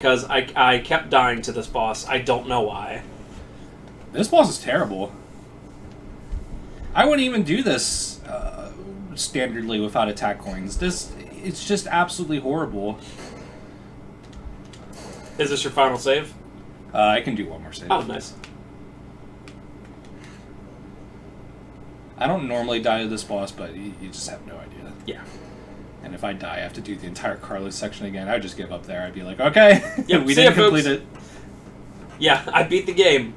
because I kept dying to this boss. I don't know why. This boss is terrible. I wouldn't even do this standardly without attack coins. It's just absolutely horrible. Is this your final save? I can do one more save. Oh, nice. I don't normally die to this boss, but you just have no idea. Yeah. And if I die, I have to do the entire Carlos section again. I would just give up there. I'd be like, okay, yep, we didn't complete it. Yeah, I beat the game.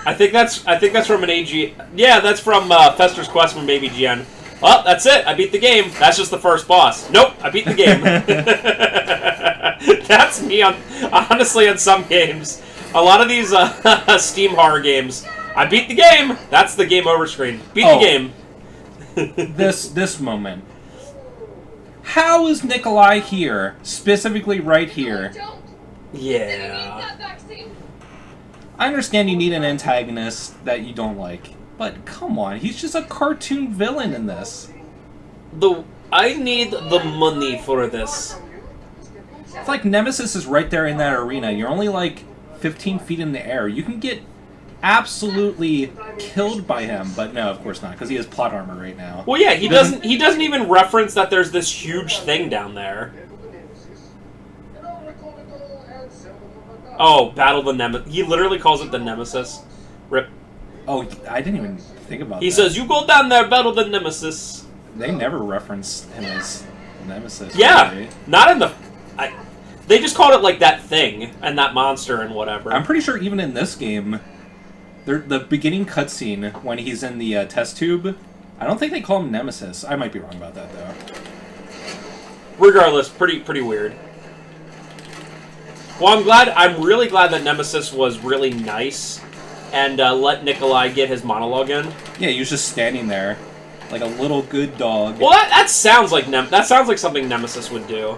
I think that's from an AG. Yeah, that's from Fester's Quest from Baby GN. Well, that's it. I beat the game. That's just the first boss. Nope, I beat the game. That's me honestly on some games. A lot of these Steam horror games. I beat the game. That's the game over screen. Beat the game. this moment. How is Nikolai here? Specifically right here. Yeah. I understand you need an antagonist that you don't like, but come on, he's just a cartoon villain in this. I need the money for this. It's like Nemesis is right there in that arena. You're only like 15 feet in the air. You can get absolutely killed by him, but no, of course not, because he has plot armor right now. Well, yeah, he doesn't even reference that there's this huge thing down there. Oh, battle the Nemesis. He literally calls it the Nemesis. Rip. Oh, I didn't even think about that. He says, you go down there, battle the Nemesis. They never referenced him as Nemesis. Yeah, really. not in the... they just called it like that thing, and that monster and whatever. I'm pretty sure even in this game, the beginning cutscene, when he's in the test tube, I don't think they call him Nemesis. I might be wrong about that, though. Regardless, pretty weird. Well, I'm really glad that Nemesis was really nice and let Nikolai get his monologue in. Yeah, he was just standing there like a little good dog. Well, that sounds like something Nemesis would do.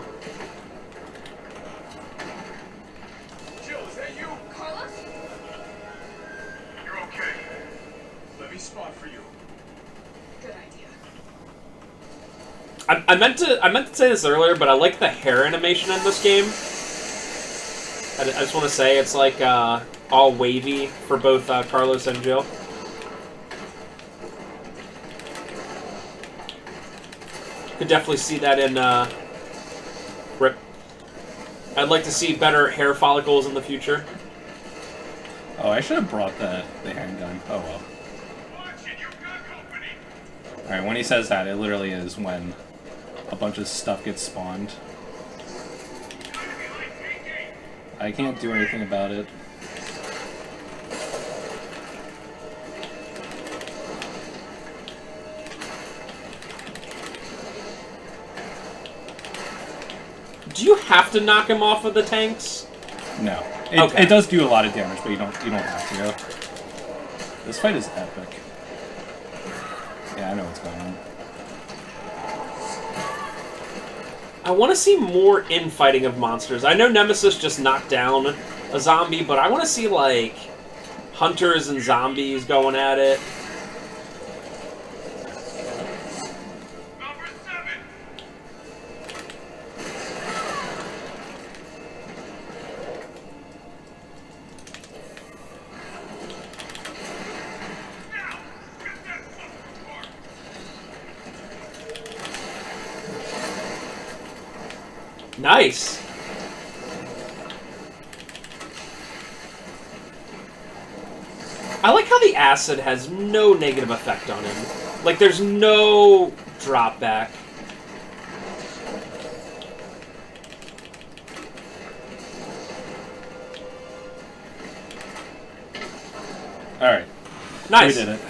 Jill, is that you? Carlos? You're okay. Let me spot for you. Good idea. I meant to say this earlier, but I like the hair animation in this game. I just want to say it's like all wavy for both Carlos and Jill. Could definitely see that in Rip. I'd like to see better hair follicles in the future. Oh, I should have brought the handgun. Oh well. Alright, when he says that, it literally is when a bunch of stuff gets spawned. I can't do anything about it. Do you have to knock him off of the tanks? No. Okay. It does do a lot of damage, but you don't have to. This fight is epic. Yeah, I know what's going on. I want to see more infighting of monsters. I know Nemesis just knocked down a zombie, but I want to see, like, hunters and zombies going at it. Number 7. Now, get that fucking part. Nice. I like how the acid has no negative effect on him. Like, there's no drop back. Alright. Nice. We did it.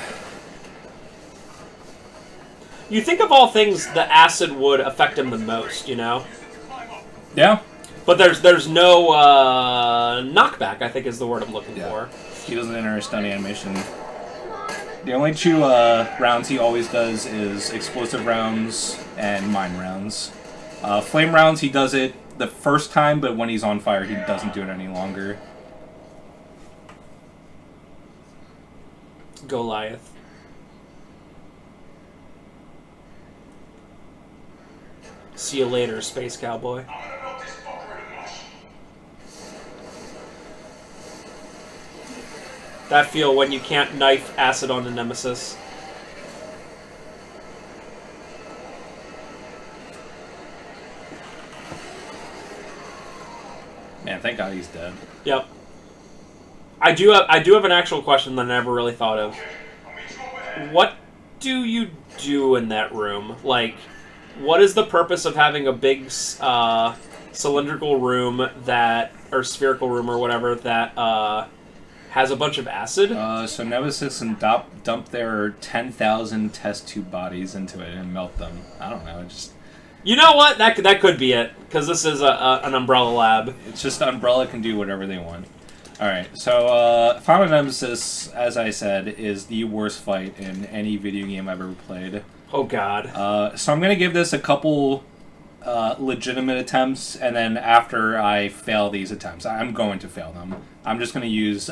You think of all things, the acid would affect him the most, you know? Yeah? But there's no knockback, I think is the word I'm looking for. He doesn't enter a stun animation. The only two rounds he always does is explosive rounds and mine rounds. Flame rounds, he does it the first time, but when he's on fire, he doesn't do it any longer. Goliath. See you later, Space Cowboy. I want to know this far. that feel when you can't knife acid on a Nemesis. Man, thank God he's dead. Yep. I do have an actual question that I never really thought of. What do you do in that room? Like, what is the purpose of having a big cylindrical room that, or spherical room or whatever, that has a bunch of acid? So Nemesis and dump their 10,000 test tube bodies into it and melt them. I don't know, just... You know what? That could be it, because this is an Umbrella lab. It's just Umbrella can do whatever they want. Alright, so Final Nemesis, as I said, is the worst fight in any video game I've ever played. Oh god. So I'm going to give this a couple legitimate attempts, and then after I fail these attempts, I'm going to fail them. I'm just going to use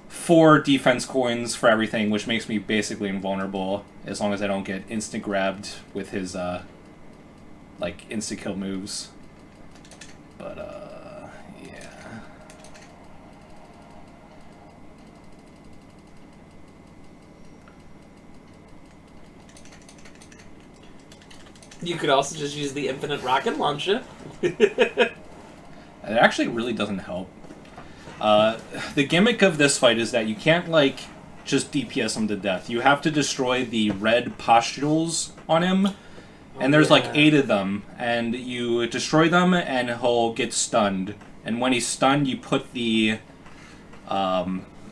4 defense coins for everything, which makes me basically invulnerable, as long as I don't get instant grabbed with his, like, insta-kill moves. But, yeah. You could also just use the infinite rocket launcher. It actually really doesn't help. The gimmick of this fight is that you can't, like, just DPS him to death. You have to destroy the red pustules on him, and there's like 8 of them, and you destroy them, and he'll get stunned. And when he's stunned, you put the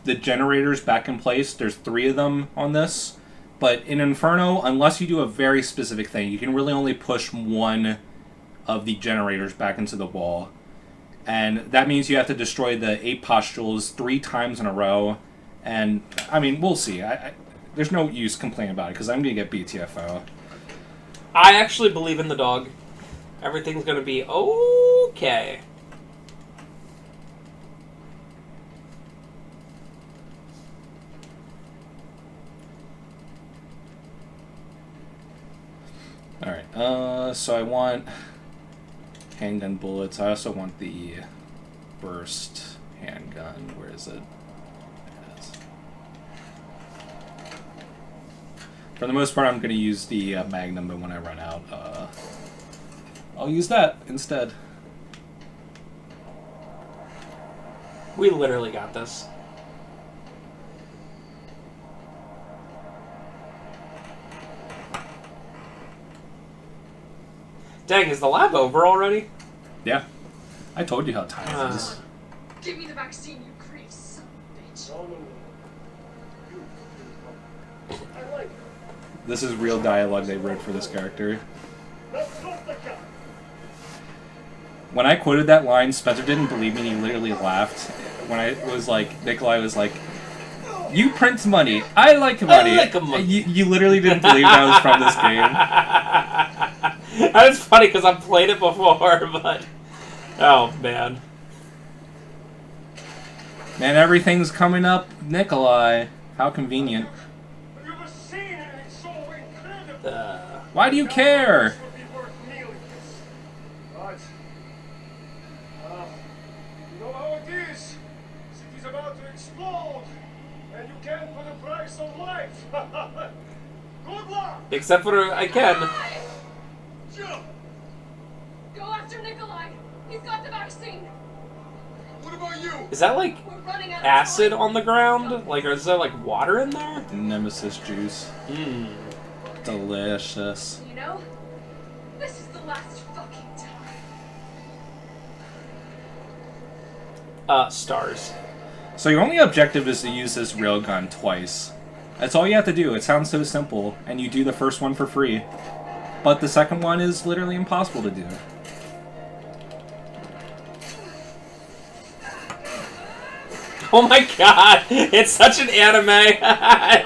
generators back in place. There's 3 of them on this. But in Inferno, unless you do a very specific thing, you can really only push 1 of the generators back into the wall. And that means you have to destroy the 8 pustules 3 times in a row. And, I mean, we'll see. There's no use complaining about it, because I'm going to get BTFO. I actually believe in the dog. Everything's gonna be okay. Alright, so I want handgun bullets. I also want the burst handgun. Where is it? Yes. For the most part, I'm going to use the Magnum, but when I run out, I'll use that instead. We literally got this. Dang, is the lab over already? Yeah. I told you how time it is. Give me the vaccine, you crazy son of a bitch. I like it. This is real dialogue they wrote for this character. Let's drop the gun. When I quoted that line, Spencer didn't believe me, and he literally laughed. When I was like, Nikolai was like, "You print money. I like money." I like money. You literally didn't believe that was from this game. That's funny because I've played it before, but... Oh, man. Man, everything's coming up, Nikolai. How convenient. Have you ever seen anything so incredible? Why do you care? This would be worth millions. But, you know how it is. City's about to explode, and you can't put a price on life. Good luck. Except for I can. Jill, Go after Nikolai. He's got the vaccine. what about you? Is that like We're running out of acid time. on the ground? Like, or is there like water in there? Nemesis juice. Mmm. Delicious. You know, this is the last fucking time. Stars. So your only objective is to use this railgun twice. That's all you have to do. It sounds so simple, and you do the first one for free. But the second one is literally impossible to do. Oh my god! It's such an anime!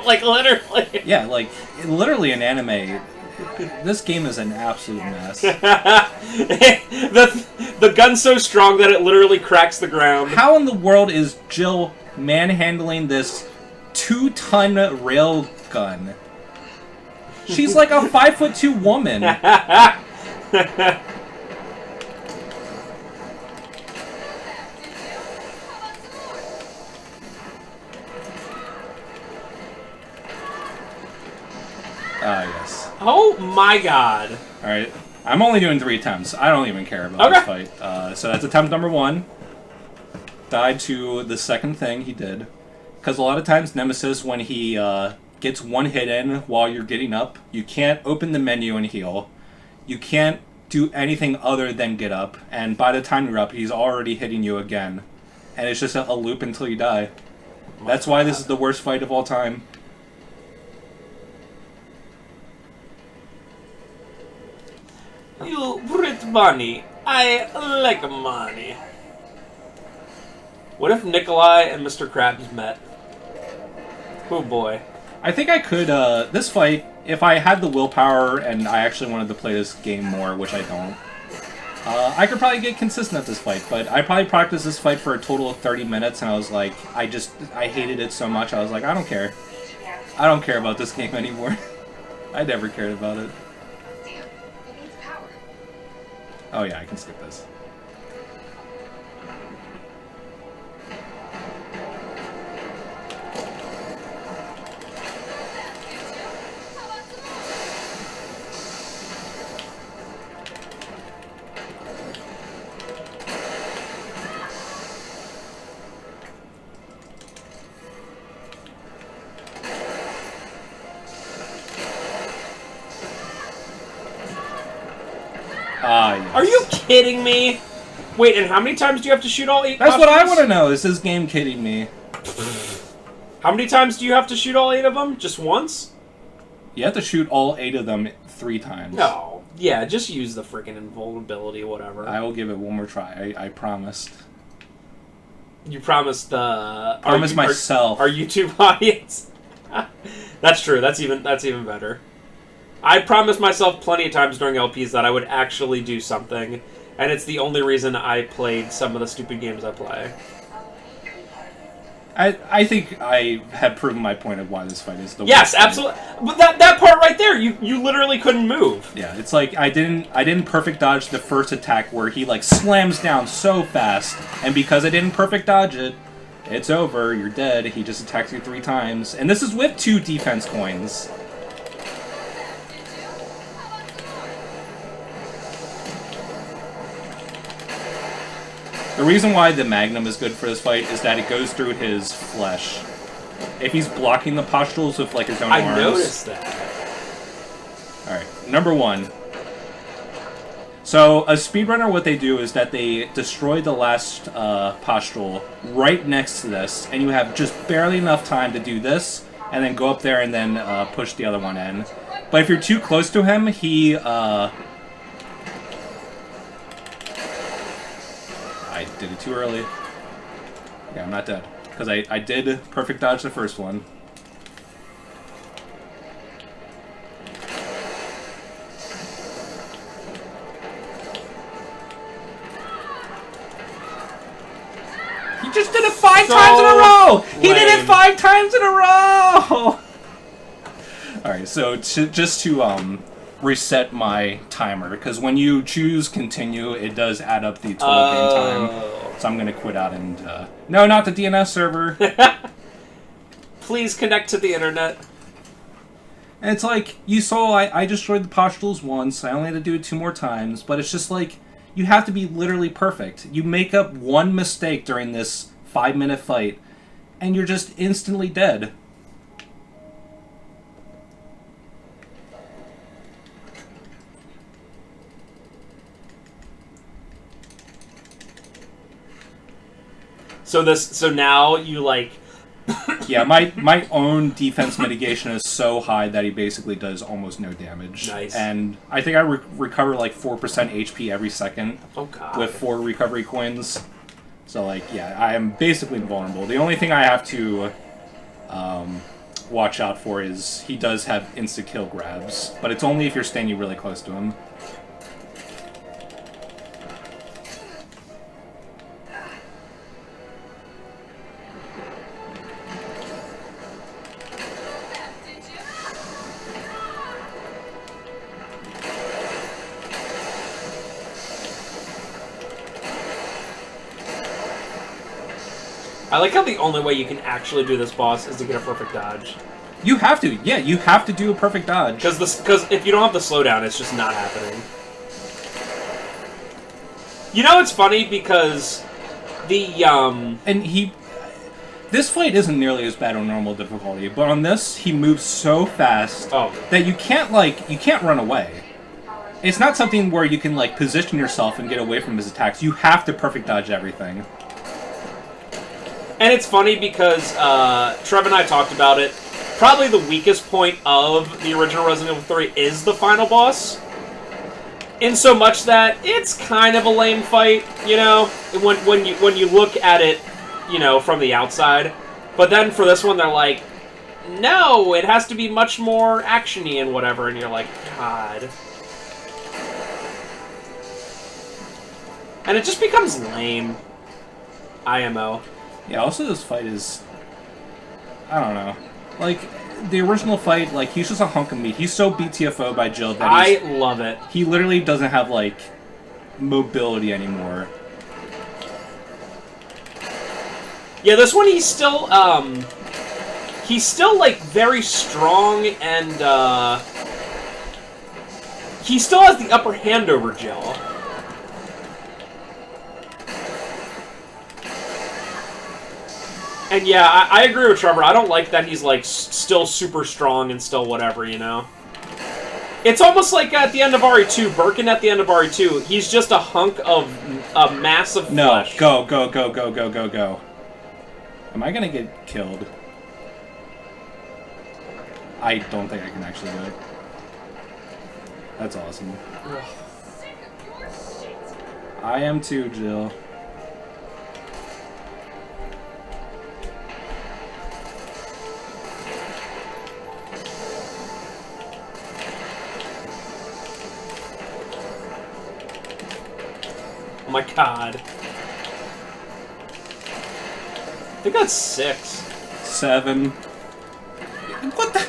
Like, literally. Yeah, like, literally an anime. This game is an absolute mess. the gun's so strong that it literally cracks the ground. How in the world is Jill manhandling this 2-ton rail gun? She's like a 5'2" woman. Ah, yes. Oh my god. Alright. I'm only doing 3 attempts. I don't even care about this fight. So that's attempt number 1. Died to the second thing he did. Because a lot of times Nemesis, when he gets one hit in while you're getting up, you can't open the menu and heal. You can't do anything other than get up. And by the time you're up, he's already hitting you again. And it's just a loop until you die. That's why this is the worst fight of all time. You Brit money. I like money. What if Nikolai and Mr. Krabs met? Oh boy. I think I could, this fight, if I had the willpower and I actually wanted to play this game more, which I don't, I could probably get consistent at this fight, but I probably practiced this fight for a total of 30 minutes, and I was like, I hated it so much, I was like, I don't care. I don't care about this game anymore. I never cared about it. Damn, it needs power. Oh yeah, I can skip this. Ah, yes. Are you kidding me? Wait, and how many times do you have to shoot all 8 That's what I costumes? want to know. Is this game kidding me? How many times do you have to shoot all 8 of them? Just once? You have to shoot all 8 of them 3 times. No. Yeah, just use the freaking invulnerability, whatever. I will give it one more try. I promised. You promised the... Promise myself. Our YouTube audience. That's true. That's even better. I promised myself plenty of times during LPs that I would actually do something, and it's the only reason I played some of the stupid games I play. I think I have proven my point of why this fight is the worst. Yes, absolutely. But that part right there, you literally couldn't move. Yeah, it's like I didn't perfect dodge the first attack where he like slams down so fast, and because I didn't perfect dodge it, it's over. You're dead. He just attacks you 3 times, and this is with 2 defense coins. The reason why the Magnum is good for this fight is that it goes through his flesh. If he's blocking the pustules with like his own arms... I noticed that. Alright, number 1. So, a speedrunner, what they do is that they destroy the last pustule right next to this, and you have just barely enough time to do this, and then go up there and then push the other one in. But if you're too close to him, he... I did it too early. Yeah, I'm not dead. Because I did perfect dodge the first one. He just did it 5 times in a row! He did it 5 times in a row! Alright, so just to reset my timer, because when you choose continue, it does add up the total game time. So I'm going to quit out and... no, not the DNS server! Please connect to the internet. And it's like, you saw I destroyed the pustules once, I only had to do it 2 more times, but it's just like, you have to be literally perfect. You make up one mistake during this 5-minute fight, and you're just instantly dead. So now you like... Yeah, my own defense mitigation is so high that he basically does almost no damage. Nice. And I think I recover like 4% HP every second. Oh god. With 4 recovery coins. So like, yeah, I am basically invulnerable. The only thing I have to watch out for is he does have insta-kill grabs. But it's only if you're standing really close to him. I like how the only way you can actually do this boss is to get a perfect dodge. You have to. Yeah, you have to do a perfect dodge. Because if you don't have the slowdown, it's just not happening. You know, it's funny because the And this fight isn't nearly as bad on normal difficulty, but on this, he moves so fast that you can't run away. It's not something where you can, like, position yourself and get away from his attacks. You have to perfect dodge everything. And it's funny because Trev and I talked about it. Probably the weakest point of the original Resident Evil 3 is the final boss. In so much that it's kind of a lame fight, you know, when you look at it, you know, from the outside. But then for this one, they're like, no, it has to be much more action-y and whatever, and you're like, God. And it just becomes lame. IMO. Yeah, also this fight is... I don't know. Like, the original fight, like, he's just a hunk of meat. He's so BTFO by Jill that I love it. He literally doesn't have, like, mobility anymore. Yeah, this one he's still, like, very strong and, he still has the upper hand over Jill. And yeah, I agree with Trevor. I don't like that he's, like, still super strong and still whatever, you know? It's almost like at the end of RE2, Birkin at the end of RE2, he's just a hunk of a mass of flesh. No, go. Am I gonna get killed? I don't think I can actually do it. That's awesome. I am too, Jill. Oh my god. I think that's 6. 7. What the?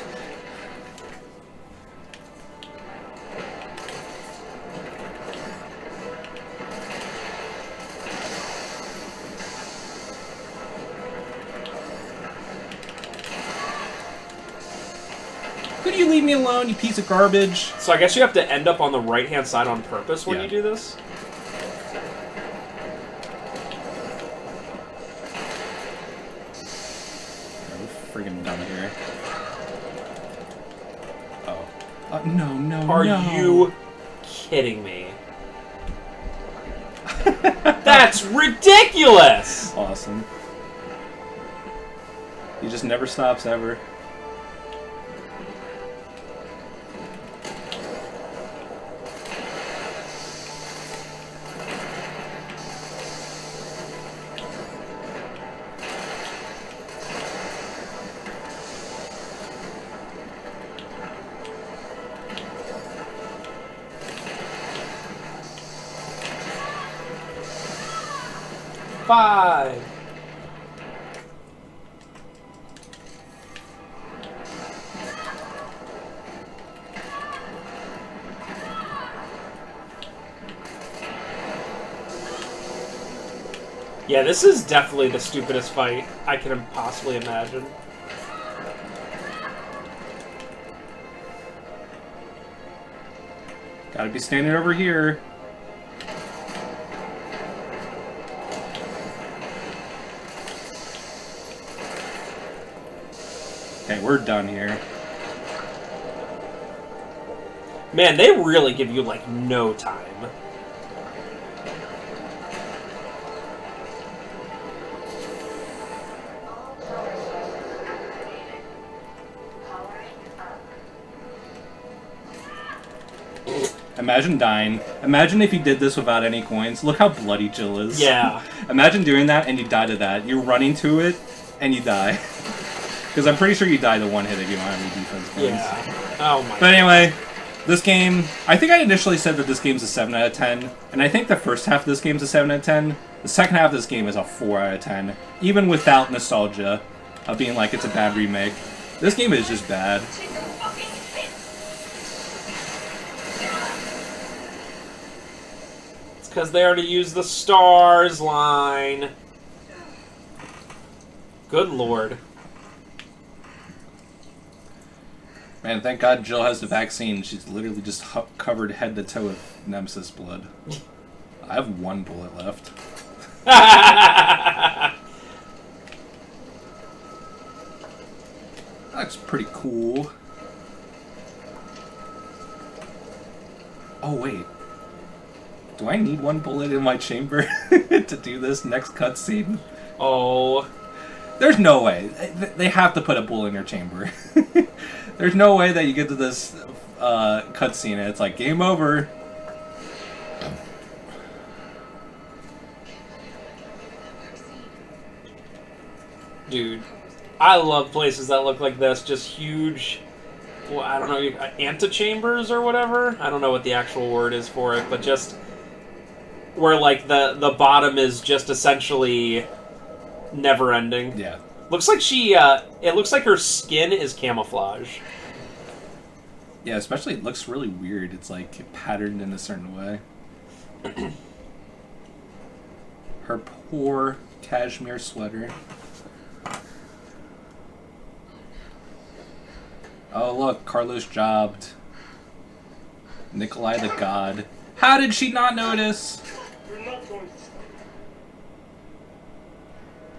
Could you leave me alone, you piece of garbage? So I guess you have to end up on the right-hand side on purpose when you do this? Friggin' done here. Oh. No. Are you kidding me? That's ridiculous! Awesome. He just never stops, ever. Five. Yeah, this is definitely the stupidest fight I can possibly imagine. Gotta be standing over here. Okay, we're done here. Man, they really give you, like, no time. Imagine dying. Imagine if you did this without any coins. Look how bloody Jill is. Yeah. Imagine doing that and you die to that. You're running to it and you die. Because I'm pretty sure you die to one hit if you don't have any defense points. Yeah. Oh my god. But anyway, this game... I think I initially said that this game's a 7 out of 10. And I think the first half of this game's a 7 out of 10. The second half of this game is a 4 out of 10. Even without nostalgia of being like it's a bad remake. This game is just bad. It's because they already used the stars line. Good lord. Man, thank God Jill has the vaccine. She's literally just covered head to toe with Nemesis blood. I have 1 bullet left. That's pretty cool. Oh, wait. Do I need 1 bullet in my chamber to do this next cutscene? Oh. There's no way. They have to put a bullet in your chamber. There's no way that you get to this cutscene and it's like, game over. Dude, I love places that look like this. Just huge, well, I don't know, antechambers or whatever? I don't know what the actual word is for it, but just where, like, the bottom is just essentially never-ending. Yeah. Looks like it looks like her skin is camouflage. Yeah, especially it looks really weird. It's, like, patterned in a certain way. Her poor cashmere sweater. Oh, look, Carlos jobbed. Nikolai the God. How did she not notice? You're not going to stop.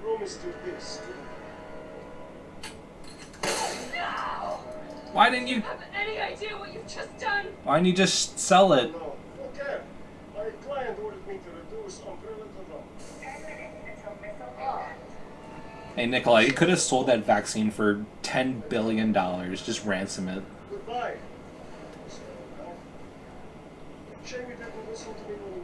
Promise to this. No! Why didn't you... Have any idea what you've just done? Why didn't you just sell it? No. Okay. My client ordered me to reduce umbrella to low. 10 minutes until missile inbound. Hey, Nikolai, you could have sold that vaccine for $10 billion. Just ransom it. Goodbye. Shame you didn't listen to me when you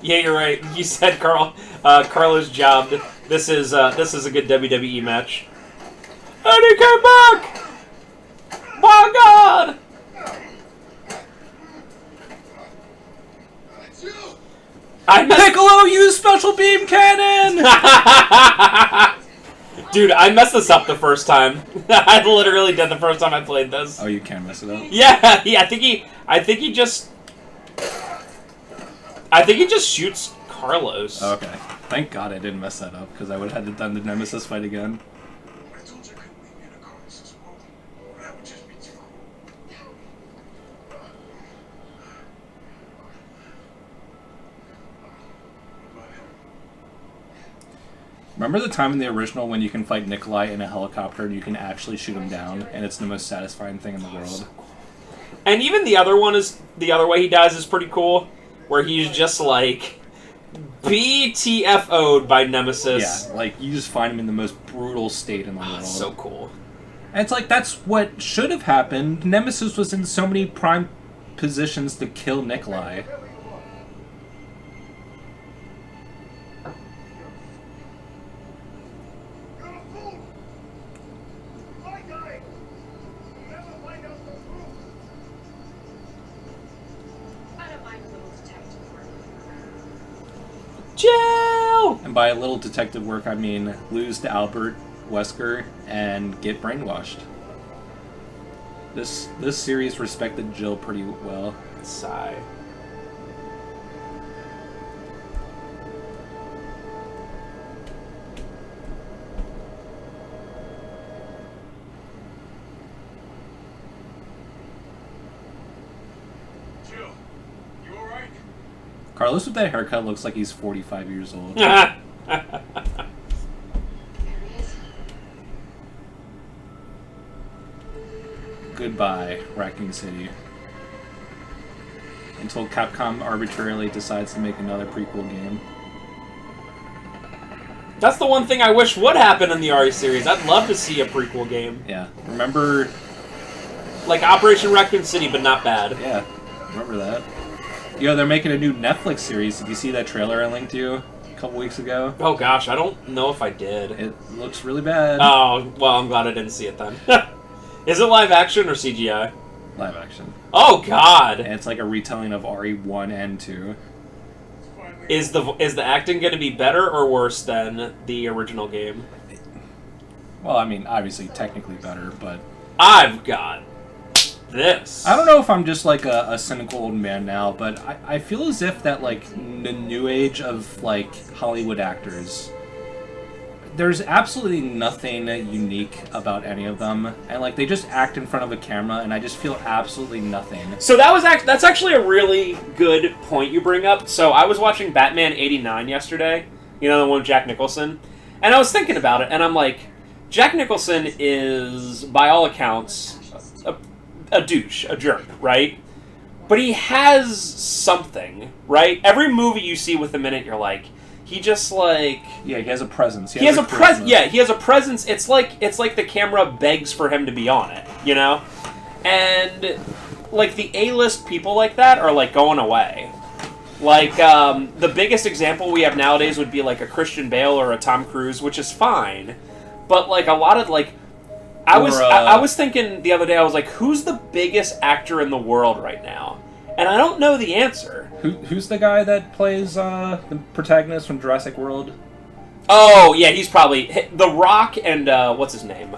Yeah, you're right. You said Carlos jobbed. This is a good WWE match. And he came back! My God! Piccolo, use special beam cannon! Dude, I messed this up the first time. I literally did the first time I played this. Oh, you can mess it up? Yeah, I think he just shoots Carlos. Okay. Thank God I didn't mess that up, because I would have had to done the Nemesis fight again. I told you I couldn't leave you in a Carlos's world. That would just be too cool. Remember the time in the original when you can fight Nikolai in a helicopter and you can actually shoot him down, and it's the most satisfying thing in the world? And even the other way he dies is pretty cool, where he's just like BTFO'd by Nemesis. Yeah, like you just find him in the most brutal state in the world. So cool. And it's like, that's what should have happened. Nemesis was in so many prime positions to kill Nikolai. You're a fool! My guy! You'll never find out the truth! I don't mind a little detective work. Jill! And by a little detective work, I mean lose to Albert Wesker and get brainwashed. This series respected Jill pretty well. Sigh. Jill, you alright? Carlos with that haircut looks like he's 45 years old. There he is. Goodbye, Raccoon City. Until Capcom arbitrarily decides to make another prequel game. That's the one thing I wish would happen in the RE series. I'd love to see a prequel game. Yeah, remember... Like Operation Raccoon City, but not bad. Yeah, remember that. Yo, they're making a new Netflix series. Did you see that trailer I linked you a couple weeks ago? Oh gosh, I don't know if I did. It looks really bad. Oh, well, I'm glad I didn't see it then. Is it live action or CGI? Live action. Oh god! And it's like a retelling of RE1 and 2. Is the acting going to be better or worse than the original game? Well, I mean, obviously technically better, but... I've got this. I don't know if I'm just like a cynical old man now, but I feel as if that like the new age of like Hollywood actors, there's absolutely nothing unique about any of them, and like they just act in front of a camera, and I just feel absolutely nothing. So that's actually a really good point you bring up. So I was watching Batman '89 yesterday, the one with Jack Nicholson, and I was thinking about it, and I'm like, Jack Nicholson is, by all accounts, a douche, a jerk, right? But he has something, right? Every movie you see with him in it, you're like, he just like... Yeah, he has a presence. He has a presence. Yeah, he has a presence. It's like the camera begs for him to be on it, And like the A-list people like that are like going away. Like the biggest example we have nowadays would be like a Christian Bale or a Tom Cruise, which is fine. But like a lot of like, I was thinking the other day, I was like, who's the biggest actor in the world right now? And I don't know the answer. Who's the guy that plays the protagonist from Jurassic World? Oh, yeah, he's probably... The Rock and, what's his name?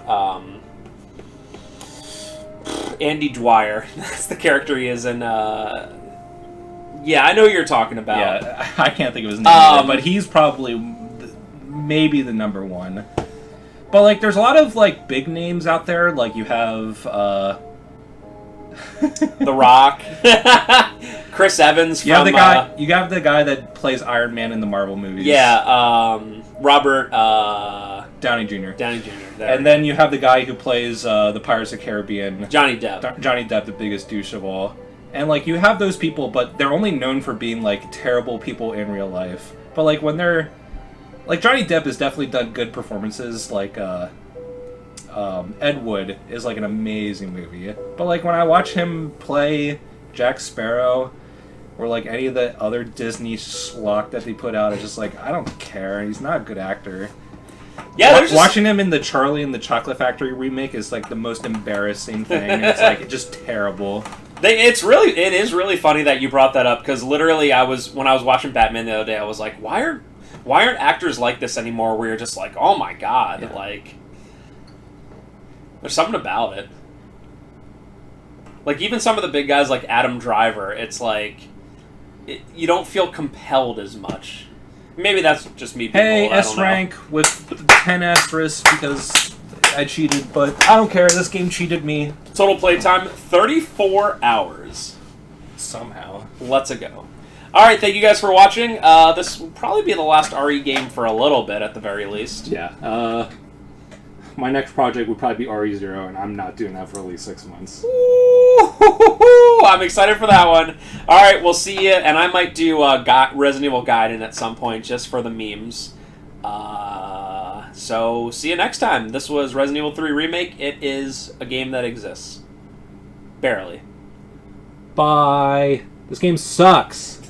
Andy Dwyer. That's the character he is in, Yeah, I know who you're talking about. Yeah, I can't think of his name either, but he's probably maybe the number one. But, like, there's a lot of, like, big names out there. Like, you have, The Rock. Chris Evans from... You have the guy that plays Iron Man in the Marvel movies. Yeah, Robert... Downey Jr. Downey Jr. And then you have the guy who plays the Pirates of the Caribbean. Johnny Depp. Johnny Depp, the biggest douche of all. And, like, you have those people, but they're only known for being, like, terrible people in real life. But, like, when they're... Like, Johnny Depp has definitely done good performances, like, Ed Wood is, like, an amazing movie. But, like, when I watch him play Jack Sparrow, or, like, any of the other Disney schlock that they put out, it's just like, I don't care. He's not a good actor. Yeah, watching him in the Charlie and the Chocolate Factory remake is, like, the most embarrassing thing. It's, like, just terrible. It is really funny that you brought that up, because literally when I was watching Batman the other day, I was like, why aren't actors like this anymore, where you're just like, oh my god, yeah. Like, there's something about it. Like, even some of the big guys like Adam Driver, it's like, you don't feel compelled as much. Maybe that's just me being old, I don't know. S-rank with 10 asterisks because I cheated, but I don't care, this game cheated me. Total playtime, 34 hours. Somehow. Let's go. Alright, thank you guys for watching. This will probably be the last RE game for a little bit, at the very least. Yeah, my next project would probably be RE0, and I'm not doing that for at least 6 months. Ooh, I'm excited for that one. Alright, we'll see you, and I might do Resident Evil Gaiden at some point, just for the memes. So, see you next time. This was Resident Evil 3 Remake. It is a game that exists. Barely. Bye. This game sucks.